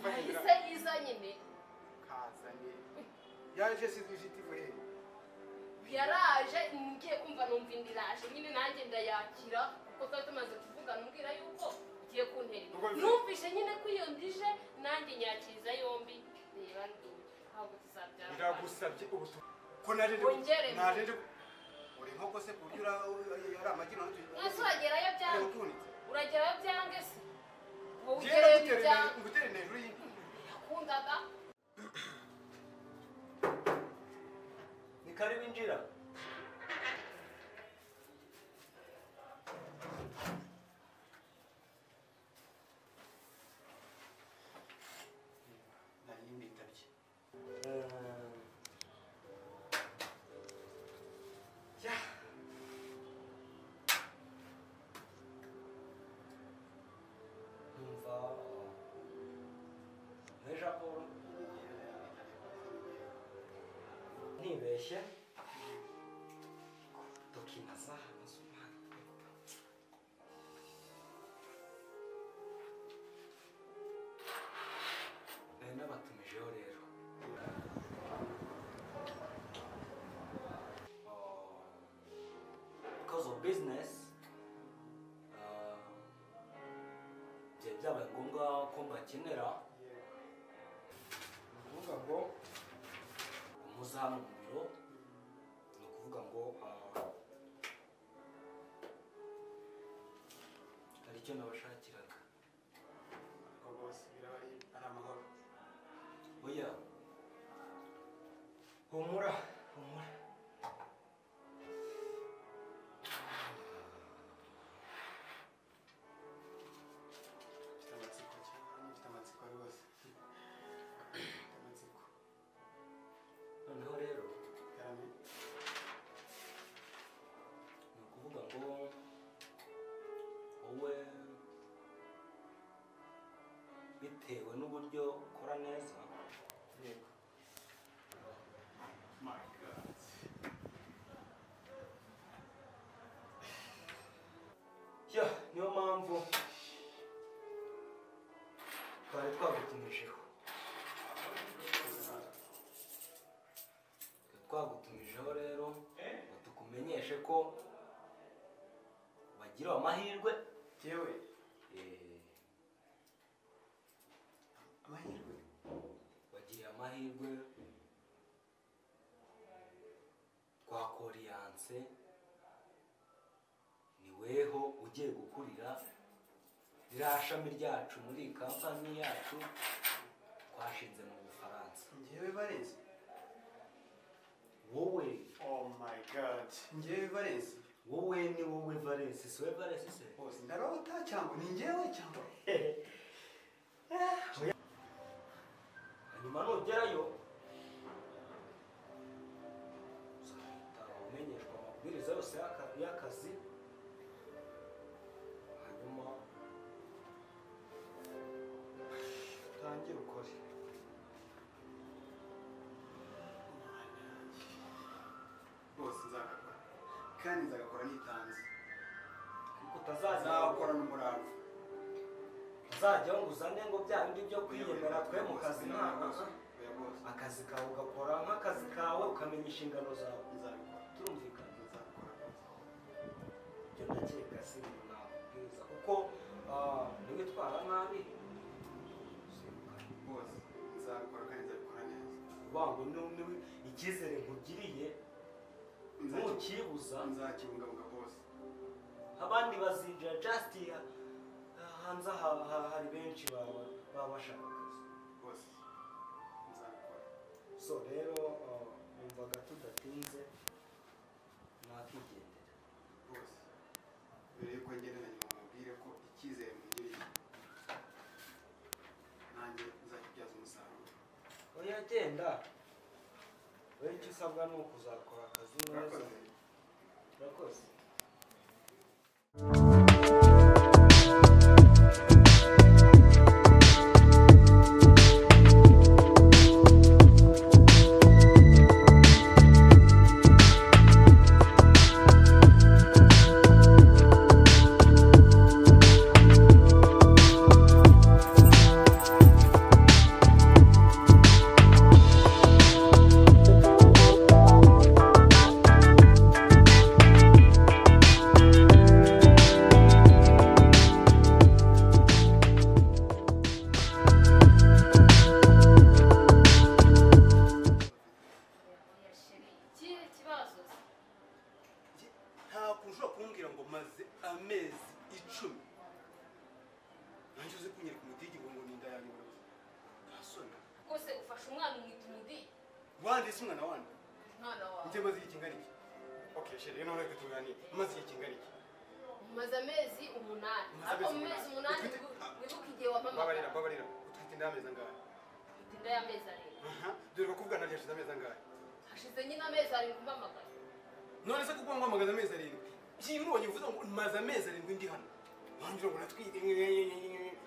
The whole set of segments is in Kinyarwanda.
fahira isa nyine kazanye yaje CCTV yaraje ngiye kumva numva indiraje nyine nanjye ndayakira kuko twari tumaze kuvugana umbwira yuko ugiye kuntera numvishe nyine ko iyo ndije nanjye nyakiriza yombi reba ntabwo tuzabyara biragusabye ubu ko naje uri nkoko se kurya yari amagi none mwese uragerayo byange uragerayo byange se wowe ugerayo byange ngutere hejuru y'indi yakundaga ni kari winjira ntibeshye dokima zaha nasumana n'abatumijeho rero because of business byari byabaye ngombwa ko mbakenera kuvuga ngo umuza hano mu biro ni ukuvuga ngo hari icyo nabashakiraga bose birabaye ari amahoro oya humura humura mfite amatsiko rwose noneho rero cyane ni ukuvuga ngo wowe bitewe n'uburyo ukora neza yego my god ya niyo mpamvu twari twagutumijeho rero ngo tukumenyeshe ko bagira amahirwe yewe amahirwe bagiriye amahirwe kwa Koriyanse ni weho ugiye gukurira ririya shami ryacu muri kampani yacu twashinze mu Bufaransa. Njyewe Valens, wowe oh my god, njyewe Valens, wowe ni wowe Valens, si wowe Valens se bose ndarota cyangwa ni njyewe cyangwa hanyuma nugerayo umenyeshwa amabwiriza yose y'akazi, hanyuma utangire ukore. bose nzagakora kandi nzagakora nitanze kuko utazakora n'umurava uzajya ngo uzane ngo bya bindi byo kwiyemera twe mu kazi ntabwo akazi kawe ugakora nk'akazi kawe ukamenya inshingano zawe. nzabikora turumvikana nzabikora ibyo ndakeka si ibintu nakubwiriza kuko niwitwara nabi bose nzabikora kandi nzabikora neza wangu niwe icyizere nkugiriye ntukibuza nzakibungabunga bose abandi bazinjira just hanze hari benshi baba bashaka akazi bose nzabikora. so rero numvaga tudatinze nakigendera bose mbere yuko ngenda na nyuma mubwire ko icyizere mungiriye nanjye nzakibyaza umusaruro. oya genda wowe icyo usabwa ni ukuzakora akazi neza. urakoze. wande se umwana wande umwana wawe njye maze ikingana iki okay sheri none reka tuganire maze ikingana iki umaze amezi 8 ariko mu mezi 8 wibuka igihe wamamagara babarira utwite inda amezi angahe inda y'amezi 7 dore bakubwa nari hashize amezi angahe hashize nyine amezi 7 kumpamagara none se kuko ngwamagaza amezi 7 ikintu ubonye uvuze ngo maze amezi 7 ndi hano wangira ngo natwite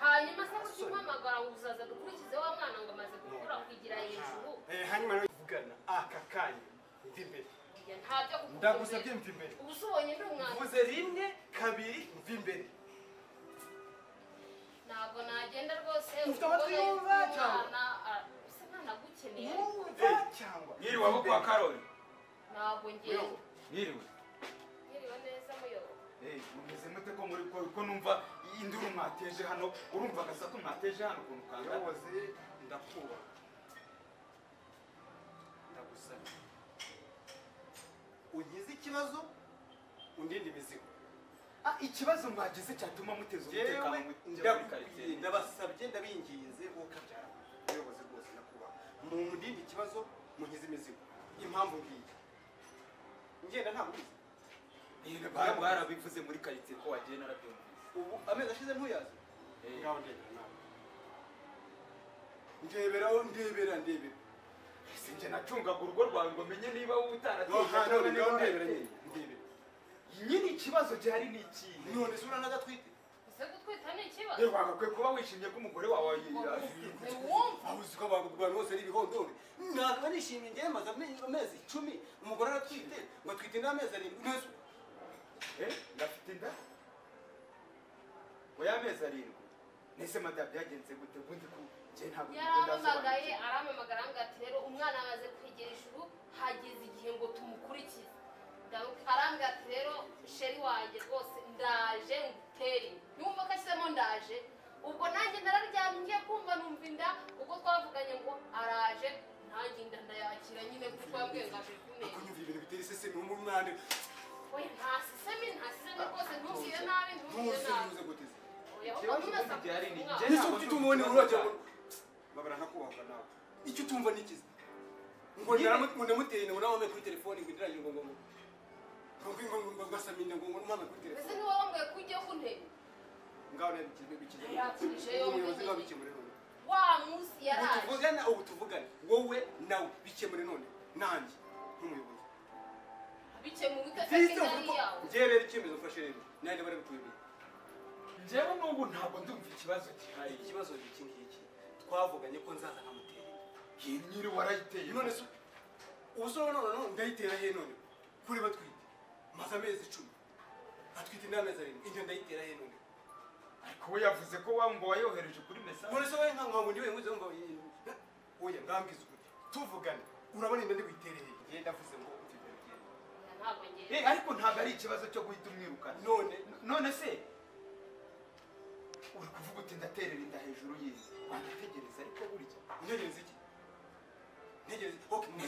hanyuma se kumpamagara ngo uzaza dukurikize wa mwana ngo amaze gukura kwigira hejuru hanyuma no kuvugana aka kanya ndi imbere ntabyo ndagusabye mva imbere ubusubonye ndi umwana uvuze rimwe kabiri mva imbere ntabwo nagenda rwose ufite amatwi yumva cyangwa se mwana gukeneye cyangwa Yiri wabo kwa Karoli ntabwo ngiye yiriwe neza muyobo mumeze mute ko muri ko numva induru mwateje hano urumva gasato mwateje hano kuntu kanga yoboze ndakuba ndagusaba ugize ikibazo undinde imizigo ikibazo mwagize cyatuma muteza umutekano muri karitsiye ndabasabye ndabinginze ukabyara ubuyobozi bwose nakuba mu ndinde ikibazo mugize imizigo impamvu ngiye ngenda ntabwo bizi barabivuze muri karitsiye ko wagiye narabyumvise ubu amezi ashize ntuyazi ngaho ndebera sinjye nacungaga urugo rwawe ngo menye niba wowe utaratwite nyine ikibazo gihari ni ikihe none se uranagatwite ese gutwita ni ikibazo wagakwiye kuba wishimye ko umugore wawe aho uzi ko abantu bose ari ibihondore ntabwo nishimye njyewe maze amezi 10 umugore aratwite ngo atwite n'amezi 7 neza ndafite inda we y'amezi 7 nese madame byagenze gute ubundi ko njye ntabwo yaramamagaye aramamagara ngati rero umwana amaze kwegera ijuru hageze igihe ngo tumukurikize arambwira ati rero sheri wanjye rwose ndaje nguteri nyumva ko ashyizemo ndaje ubwo nanjye nararyamye ngiye kumva numva inda ubwo twavuganye ngo araje nanjye inda ndayakira nyine kuko yambwiye ngo aje kunera kunyumva ibintu bitera isesemi mu mwande oya nta sesemi rwose ntubwire nabi ntuze guteze ikibazo gihari ni njye nicyo utumubone urajya babara nkakubahuka nawe icyo utumva nikize ngo ndamuteye ngo nawe kuri telefone ngo ndiranye ngo ngasamine ngo mama kuri telefone ese ni wowe wambwiye ko ugiye kuntera ngaho nabikize bikize yakirije yo umuyobozi ngabikemure none wa munsi yaraje ubu tuvugane wowe nawe bikemure none nanjye nk'umuyobozi bikemure utasekengari yawe njyewe rero icyemezo mfashe rero nanjye bari bukubibira njyewe n'ubu ntabwo ndumva ikibazo gihari ikibazo ni iki ngiki twavuganye ko nzaza nkamutera iyi nyiri warayiteye none se ubusoro none ndayitera he none kuri batwite maze amezi 10 atwite n'amezi 7 inyo ndayitera he none ariko we yavuze ko ngo wayohereje kuri message none se wowe nkango ndiwe nguze ngo oya ngambwiza ukuri tuvugane urabona inda ndi guitere he ngenda ndavuze ngo ntabwo ngiye ariko ntabwo ari ikibazo cyo guhita umwirukana none se uri kuvuga uti ndaterera inda hejuru y'isi wanategereza ariko burya ntegereza iki ntegereza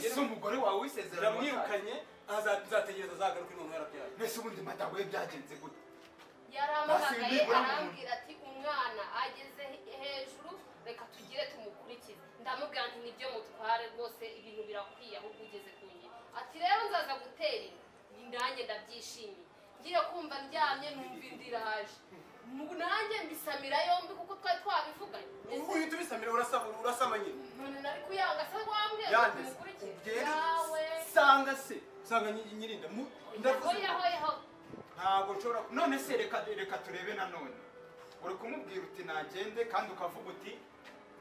ese umugore wawe wisezerano ndamwirukanye azategereza azagaruka none yarabyaye mbese ubundi madamu we byagenze gute yaramamagaye arambwira ati umwana ageze hejuru reka tugire tumukurikize ndamubwira nti nibyo mutware rwose ibintu birakwiye ahubwo ugeze ku nge ati rero nzaza gutera indange ndabyishimiye ngiye kumva ndyamye numva indiraje nanjye mbisamira yombi kuko twari twabivuganye uhita ubisamira urasama nyine none nari kuyanga se wambwiye tumukurikire yawe sanga nyirinda hoya ntabwo nshobora none se reka turebe nanone uri kumubwira uti nagende kandi ukavuga uti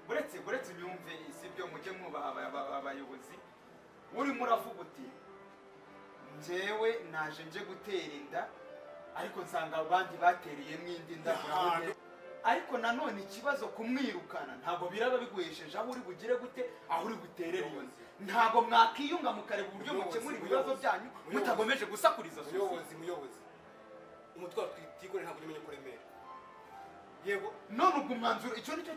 buretse unyumve sibyo mujye mwubaha abayobozi urimo uravuga uti njyewe naje nje gutera inda ariko nsanga abandi batereyemo indi nda ariko nanone ikibazo kumwirukana ntabwo biraba biguhesheje aho uri bugire gute aho uri buterere iyo nda ntabwo mwakiyunga mukareba uburyo mukemura ibibazo byanyu mutagomeje gusakuriza muyobozi umutwaro twitikore ntabwo umenye kuremera yego none ubwo umwanzuro icyo nicyo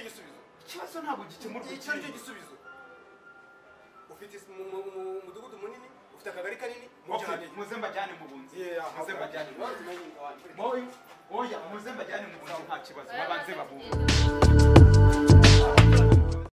gisubizo ikibazo ntabwo gikemurwa icyo nicyo gisubizo ufite umudugudu munini ufite akagari kanini muze mbajyane mu bunzi muze mbajyane mu bunzi muze mbajyane mu bunzi nta kibazo babanze babumve